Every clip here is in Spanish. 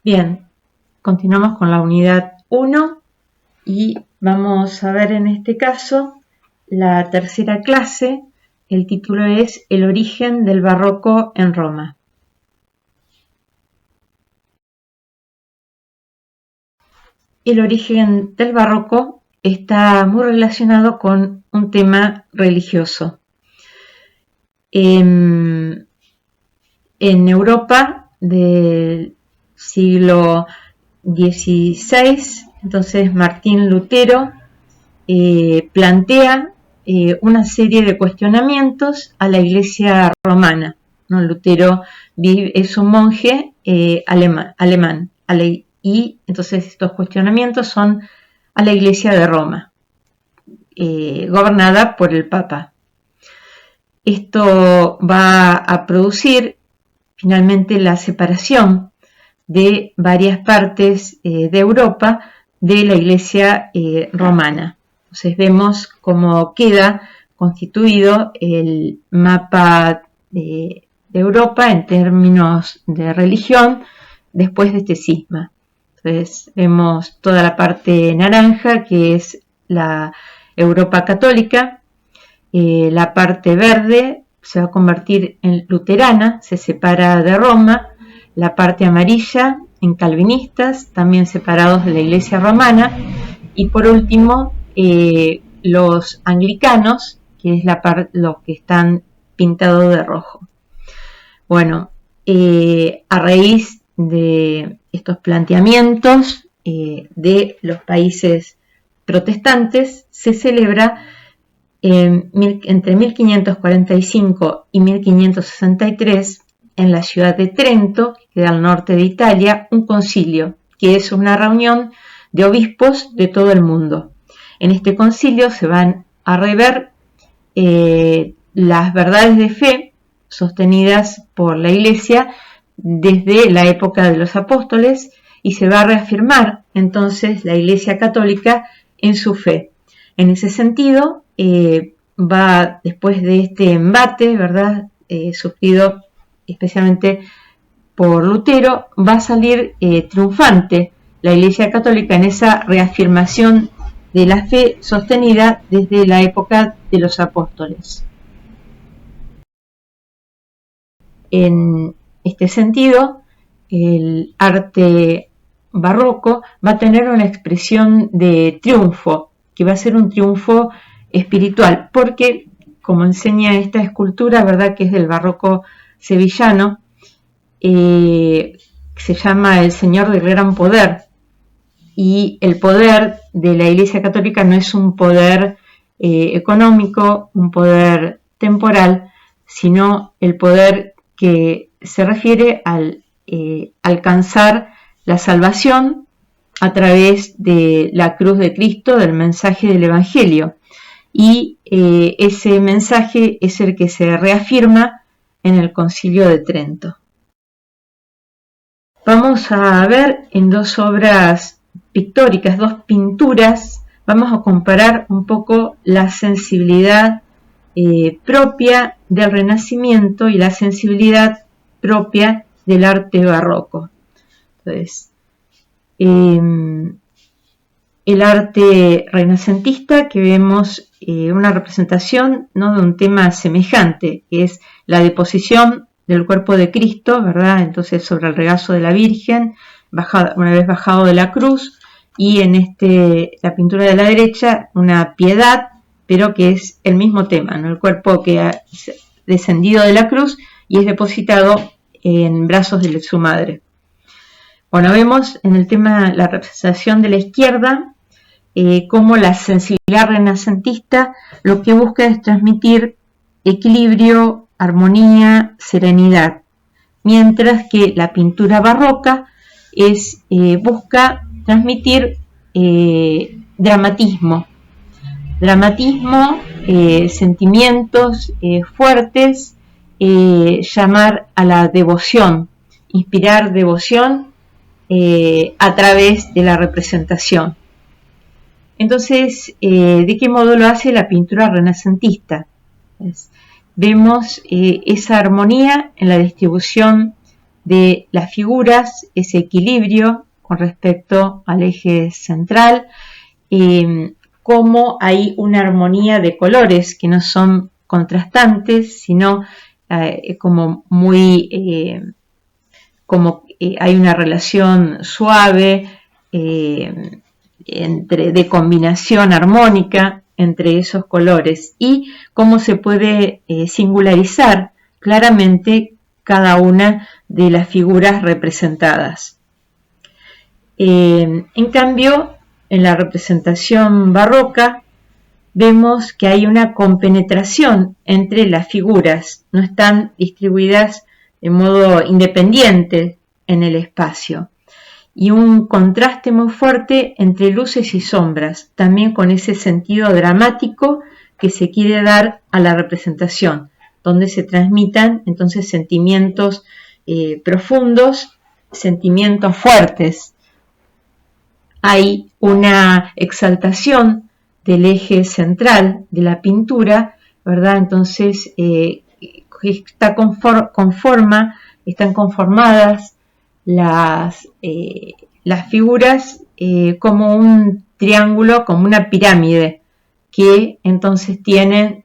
Bien, continuamos con la unidad 1 y vamos a ver en este caso la tercera clase. El título es El origen del barroco en Roma. El origen del barroco está muy relacionado con un tema religioso. En Europa del siglo XVI, entonces Martín Lutero plantea una serie de cuestionamientos a la Iglesia romana, ¿no? Lutero es un monje alemán, y entonces estos cuestionamientos son a la Iglesia de Roma, gobernada por el Papa. Esto va a producir finalmente la separación de varias partes de Europa de la Iglesia romana. Entonces vemos cómo queda constituido el mapa de Europa en términos de religión después de este cisma. Entonces vemos toda la parte naranja, que es la Europa católica. La parte verde se va a convertir en luterana, se separa de Roma. La parte amarilla en calvinistas, también separados de la Iglesia romana. Y por último, los anglicanos, que es los que están pintados de rojo. Bueno, a raíz de estos planteamientos de los países protestantes, se celebra entre 1545 y 1563 en la ciudad de Trento, que queda al norte de Italia, un concilio, que es una reunión de obispos de todo el mundo. En este concilio se van a rever las verdades de fe sostenidas por la Iglesia desde la época de los apóstoles, y se va a reafirmar entonces la Iglesia católica en su fe. En ese sentido, va después de este embate, ¿verdad?, sufrido especialmente por Lutero, va a salir triunfante la Iglesia católica en esa reafirmación de la fe sostenida desde la época de los apóstoles. En este sentido, el arte barroco va a tener una expresión de triunfo, que va a ser un triunfo espiritual, porque, como enseña esta escultura, ¿verdad?, que es del barroco sevillano, se llama El Señor del Gran Poder, y el poder de la Iglesia Católica no es un poder económico, un poder temporal, sino el poder que se refiere al alcanzar la salvación a través de la cruz de Cristo, del mensaje del Evangelio. Y ese mensaje es el que se reafirma en el Concilio de Trento. Vamos a ver en dos obras pictóricas, dos pinturas, vamos a comparar un poco la sensibilidad propia del Renacimiento y la sensibilidad propia del arte barroco. Entonces, el arte renacentista, que vemos una representación, ¿no?, de un tema semejante, que es la deposición del cuerpo de Cristo, ¿verdad?, entonces sobre el regazo de la Virgen, una vez bajado de la cruz, y en la pintura de la derecha, una piedad, pero que es el mismo tema, ¿no?, el cuerpo que ha descendido de la cruz y es depositado en brazos de su madre. Bueno, vemos en el tema la representación de la izquierda, cómo la sensibilidad renacentista lo que busca es transmitir equilibrio, armonía, serenidad, mientras que la pintura barroca busca transmitir dramatismo, sentimientos fuertes, llamar a la devoción, inspirar devoción a través de la representación. Entonces, ¿de qué modo lo hace la pintura renacentista? Vemos esa armonía en la distribución de las figuras, ese equilibrio con respecto al eje central, cómo hay una armonía de colores que no son contrastantes, sino como muy, hay una relación suave de combinación armónica entre esos colores, y cómo se puede singularizar claramente cada una de las figuras representadas. En cambio, en la representación barroca vemos que hay una compenetración entre las figuras, no están distribuidas de modo independiente en el espacio, y un contraste muy fuerte entre luces y sombras, también con ese sentido dramático que se quiere dar a la representación, donde se transmitan entonces sentimientos profundos, sentimientos fuertes. Hay una exaltación del eje central de la pintura, ¿verdad? Entonces están conformadas las figuras como un triángulo, como una pirámide, que entonces tienen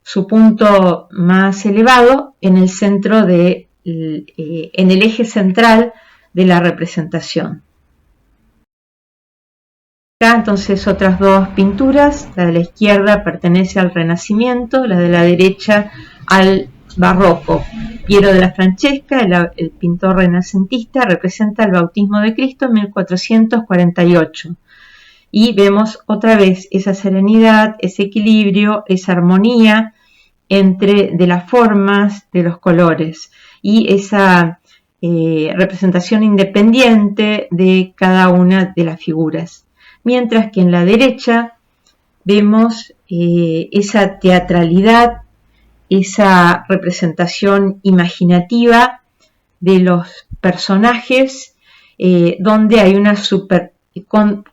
su punto más elevado en el centro en el eje central de la representación. Acá entonces otras dos pinturas, la de la izquierda pertenece al Renacimiento, la de la derecha al Barroco. Piero de la Francesca, el pintor renacentista, representa el bautismo de Cristo en 1448. Y vemos otra vez esa serenidad, ese equilibrio, esa armonía de las formas, de los colores, y esa representación independiente de cada una de las figuras. Mientras que en la derecha vemos esa teatralidad, esa representación imaginativa de los personajes, donde hay una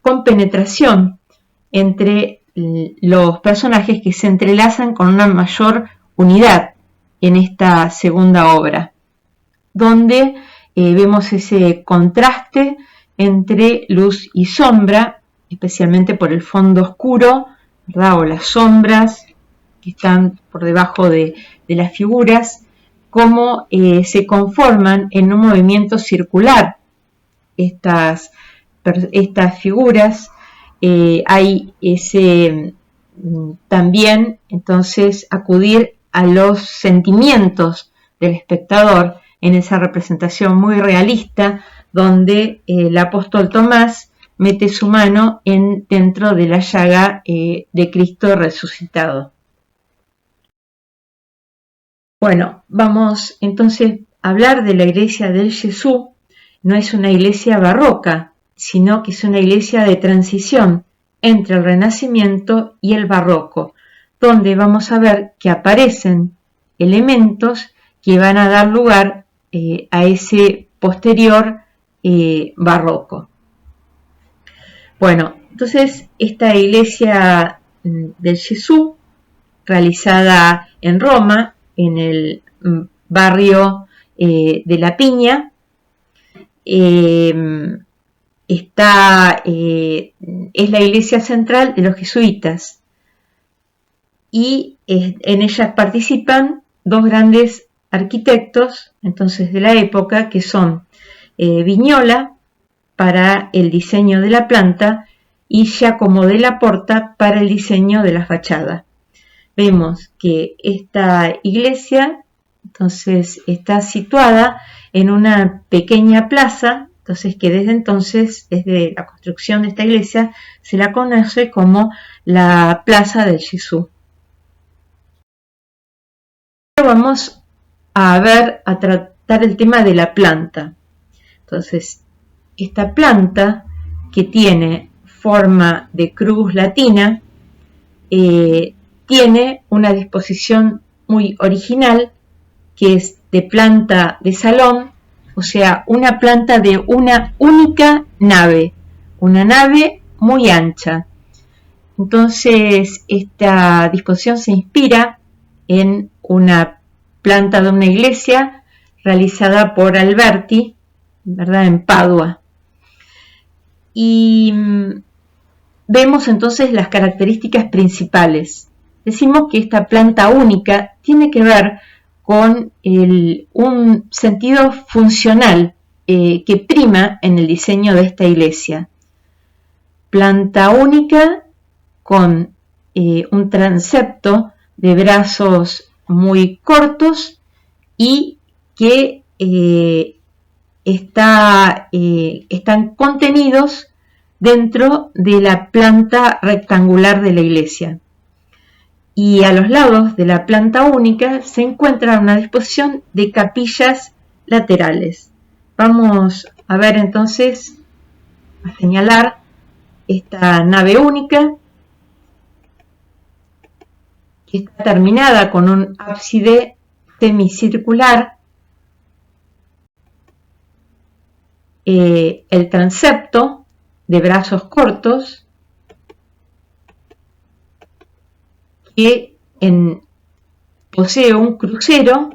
compenetración entre los personajes que se entrelazan con una mayor unidad en esta segunda obra, donde vemos ese contraste entre luz y sombra, especialmente por el fondo oscuro, ¿verdad? O las sombras que están por debajo de las figuras, cómo se conforman en un movimiento circular estas figuras. Hay también entonces acudir a los sentimientos del espectador en esa representación muy realista, donde el apóstol Tomás mete su mano dentro de la llaga de Cristo resucitado. Bueno, vamos entonces a hablar de la iglesia del Jesús. No es una iglesia barroca, sino que es una iglesia de transición entre el Renacimiento y el Barroco, donde vamos a ver que aparecen elementos que van a dar lugar a ese posterior Barroco. Bueno, entonces esta iglesia del Jesús, realizada en Roma, en el barrio de La Piña, es la iglesia central de los jesuitas, y en ella participan dos grandes arquitectos entonces de la época, que son Vignola para el diseño de la planta y Giacomo della Porta para el diseño de la fachada. Vemos que esta iglesia entonces está situada en una pequeña plaza, entonces que desde la construcción de esta iglesia, se la conoce como la Plaza del Jesús. Ahora vamos a tratar el tema de la planta. Entonces, esta planta, que tiene forma de cruz latina, tiene una disposición muy original, que es de planta de salón, o sea, una planta de una única nave, una nave muy ancha. Entonces, esta disposición se inspira en una planta de una iglesia realizada por Alberti, ¿verdad?, en Padua. Y vemos entonces las características principales. Decimos que esta planta única tiene que ver con un sentido funcional que prima en el diseño de esta iglesia. Planta única con un transepto de brazos muy cortos y que están contenidos dentro de la planta rectangular de la iglesia. Y a los lados de la planta única se encuentra una disposición de capillas laterales. Vamos a ver entonces, a señalar esta nave única, que está terminada con un ábside semicircular. El transepto de brazos cortos, que posee un crucero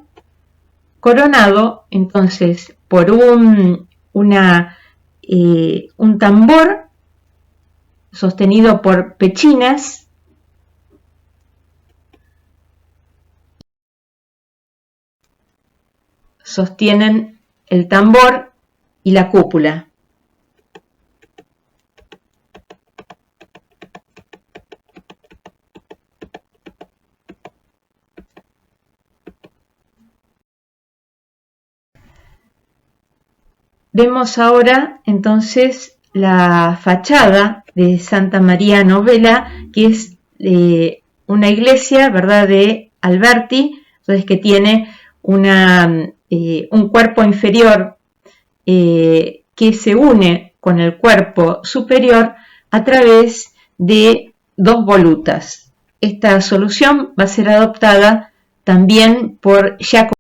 coronado entonces por un tambor sostenido por pechinas sostienen el tambor y la cúpula. Vemos ahora entonces la fachada de Santa María Novella, que es una iglesia, ¿verdad?, de Alberti, entonces que tiene un cuerpo inferior que se une con el cuerpo superior a través de dos volutas. Esta solución va a ser adoptada también por Giacomo,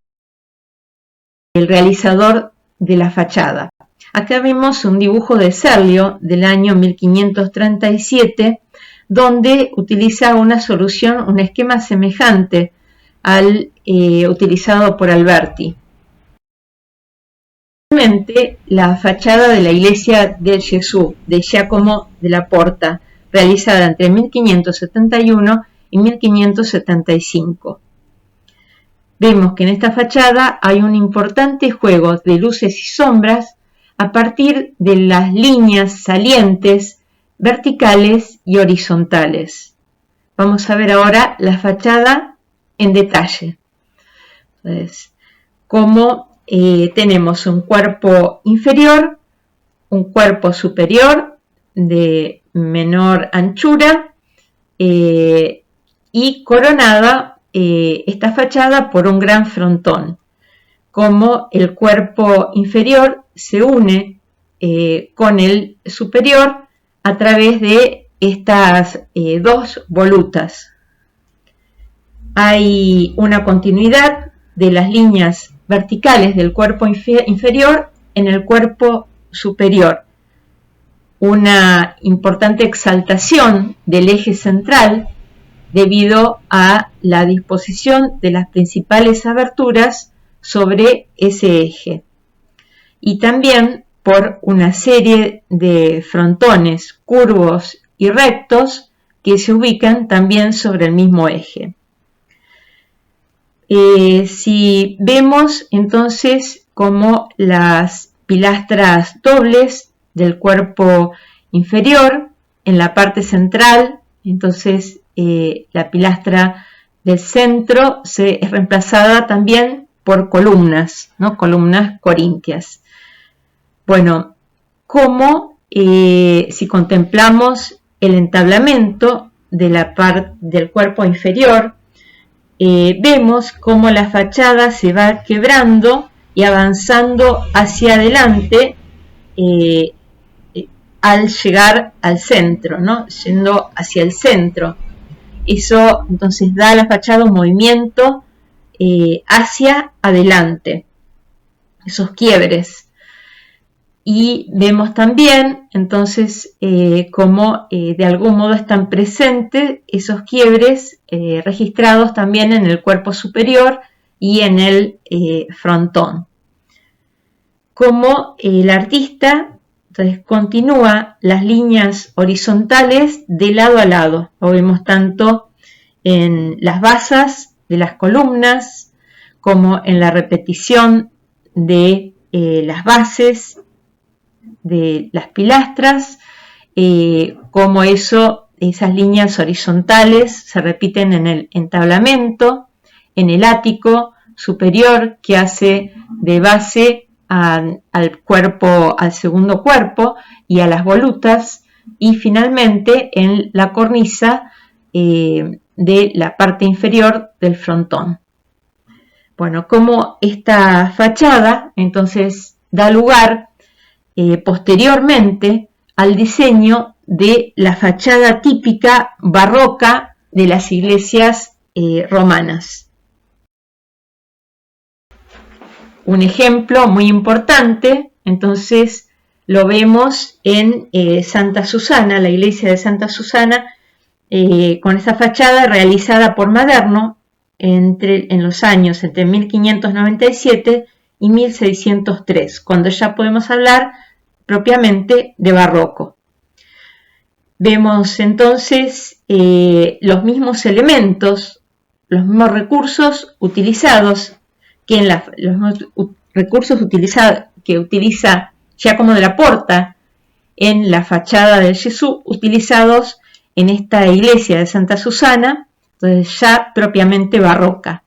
el realizador de la fachada. Acá vemos un dibujo de Serlio del año 1537, donde utiliza una solución, un esquema semejante al utilizado por Alberti. La fachada de la iglesia del Gesù de Giacomo della Porta, realizada entre 1571 y 1575. Vemos que en esta fachada hay un importante juego de luces y sombras a partir de las líneas salientes, verticales y horizontales. Vamos a ver ahora la fachada en detalle. Entonces, como tenemos un cuerpo inferior, un cuerpo superior de menor anchura y coronada esta fachada por un gran frontón. Como el cuerpo inferior se une con el superior a través de estas dos volutas. Hay una continuidad de las líneas verticales del cuerpo inferior en el cuerpo superior. Una importante exaltación del eje central debido a la disposición de las principales aberturas sobre ese eje. Y también por una serie de frontones curvos y rectos que se ubican también sobre el mismo eje. Si vemos entonces como las pilastras dobles del cuerpo inferior en la parte central, entonces la pilastra del centro es reemplazada también por columnas, ¿no?, columnas corintias. Bueno, como si contemplamos el entablamento de la parte del cuerpo inferior, vemos cómo la fachada se va quebrando y avanzando hacia adelante al llegar al centro, ¿no?, yendo hacia el centro. Eso entonces da a la fachada un movimiento hacia adelante, esos quiebres. Y vemos también entonces cómo de algún modo están presentes esos quiebres registrados también en el cuerpo superior y en el frontón. cómo el artista entonces continúa las líneas horizontales de lado a lado. Lo vemos tanto en las basas de las columnas como en la repetición de las bases de las pilastras, como esas líneas horizontales se repiten en el entablamento, en el ático superior que hace de base al cuerpo, al segundo cuerpo y a las volutas, y finalmente en la cornisa de la parte inferior del frontón. Bueno, como esta fachada entonces da lugar posteriormente al diseño de la fachada típica barroca de las iglesias romanas. Un ejemplo muy importante, entonces, lo vemos en Santa Susana, la iglesia de Santa Susana, con esa fachada realizada por Maderno en los años entre 1597 y 1603, cuando ya podemos hablar propiamente de barroco. Vemos entonces los mismos elementos, los mismos recursos utilizados que que utiliza Giacomo della Porta en la fachada del Gesù, utilizados en esta iglesia de Santa Susana, entonces ya propiamente barroca,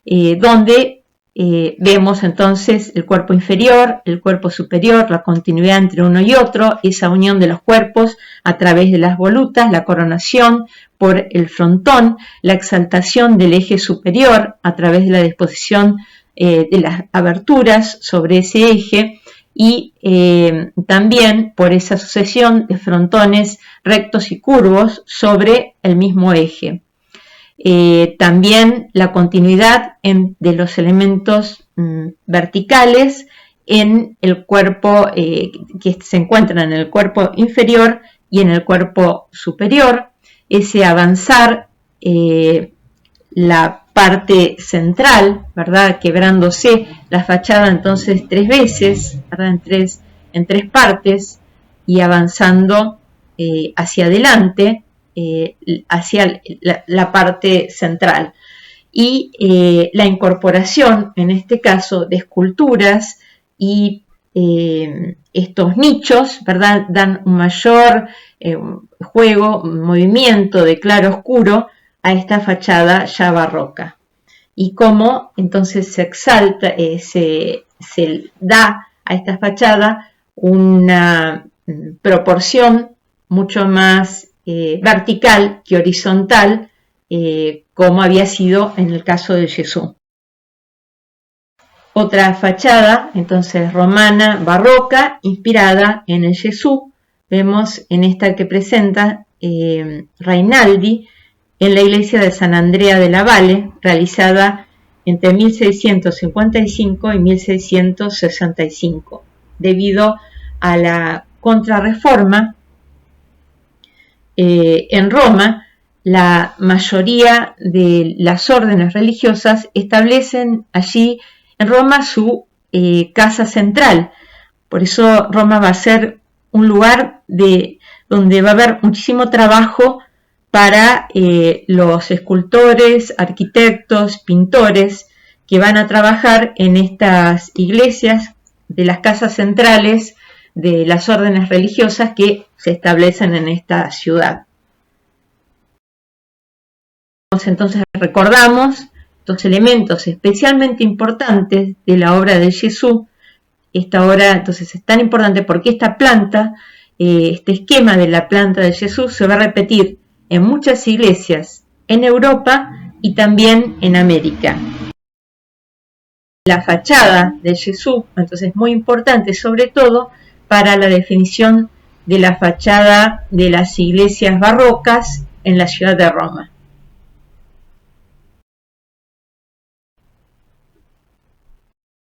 donde vemos entonces el cuerpo inferior, el cuerpo superior, la continuidad entre uno y otro, esa unión de los cuerpos a través de las volutas, la coronación por el frontón, la exaltación del eje superior a través de la disposición de las aberturas sobre ese eje, y también por esa sucesión de frontones rectos y curvos sobre el mismo eje. También la continuidad de los elementos verticales en el cuerpo que se encuentran en el cuerpo inferior y en el cuerpo superior, ese avanzar la parte central, ¿verdad?, quebrándose la fachada entonces 3 veces, ¿verdad?, en tres partes, y avanzando hacia adelante, hacia la parte central, y la incorporación en este caso de esculturas y estos nichos, ¿verdad?, dan un mayor juego, movimiento de claro oscuro a esta fachada ya barroca, y cómo entonces se exalta, se da a esta fachada una proporción mucho más vertical que horizontal, como había sido en el caso del Gesù. Otra fachada entonces romana barroca inspirada en el Gesù, vemos en esta que presenta Rainaldi en la iglesia de San Andrea della Valle, realizada entre 1655 y 1665, debido a la Contrarreforma. En Roma, la mayoría de las órdenes religiosas establecen allí en Roma su casa central. Por eso Roma va a ser un lugar donde va a haber muchísimo trabajo para los escultores, arquitectos, pintores que van a trabajar en estas iglesias de las casas centrales de las órdenes religiosas que se establecen en esta ciudad. Entonces recordamos estos elementos especialmente importantes de la obra de Gesù. Esta obra entonces es tan importante porque esta planta, este esquema de la planta de Gesù se va a repetir en muchas iglesias en Europa y también en América. La fachada de Gesù entonces es muy importante, sobre todo para la definición de la fachada de las iglesias barrocas en la ciudad de Roma.